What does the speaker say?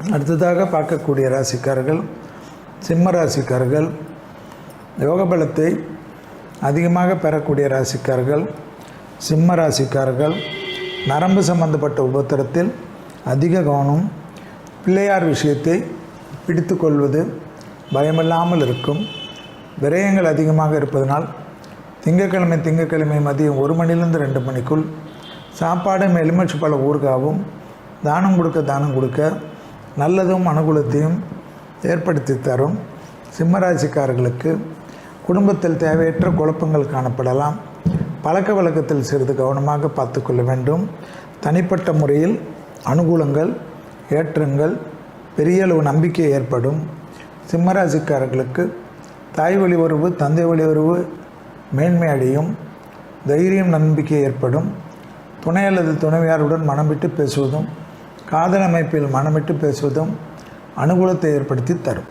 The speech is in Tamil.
அடுத்ததாக பார்க்கக்கூடிய ராசிக்காரர்கள் சிம்ம ராசிக்காரர்கள். யோக பலத்தை அதிகமாக பெறக்கூடிய ராசிக்காரர்கள் சிம்ம ராசிக்காரர்கள். நரம்பு சம்பந்தப்பட்ட உபத்திரத்தில் அதிக கவனம். பிள்ளையார் விஷயத்தை பிடித்து கொள்வது பயமில்லாமல் இருக்கும். விரயங்கள் அதிகமாக இருப்பதனால் திங்கட்கிழமை மதியம் 1 மணிலிருந்து 2 மணிக்குள் சாப்பாடும் எலுமிச்சை பழ ஊறுகாவும் தானம் கொடுக்க நல்லதும் அனுகூலத்தையும் ஏற்படுத்தி தரும். சிம்மராசிக்காரர்களுக்கு குடும்பத்தில் தேவையற்ற குழப்பங்கள் காணப்படலாம். பழக்க வழக்கத்தில் சிறிது கவனமாக பார்த்து கொள்ள வேண்டும். தனிப்பட்ட முறையில் அனுகூலங்கள் ஏற்றங்கள் பெரிய அளவு நம்பிக்கை ஏற்படும். சிம்மராசிக்காரர்களுக்கு தாய் வழி உறவு தந்தை வழி உறவு மேன்மை அடையும். தைரியம் நம்பிக்கை ஏற்படும். துணை அல்லது துணைவியாருடன் மனமிட்டு பேசுவதும் காதல் அமைப்பில் மனமிட்டு பேசுவதும் அனுகூலத்தை ஏற்படுத்தி தரும்.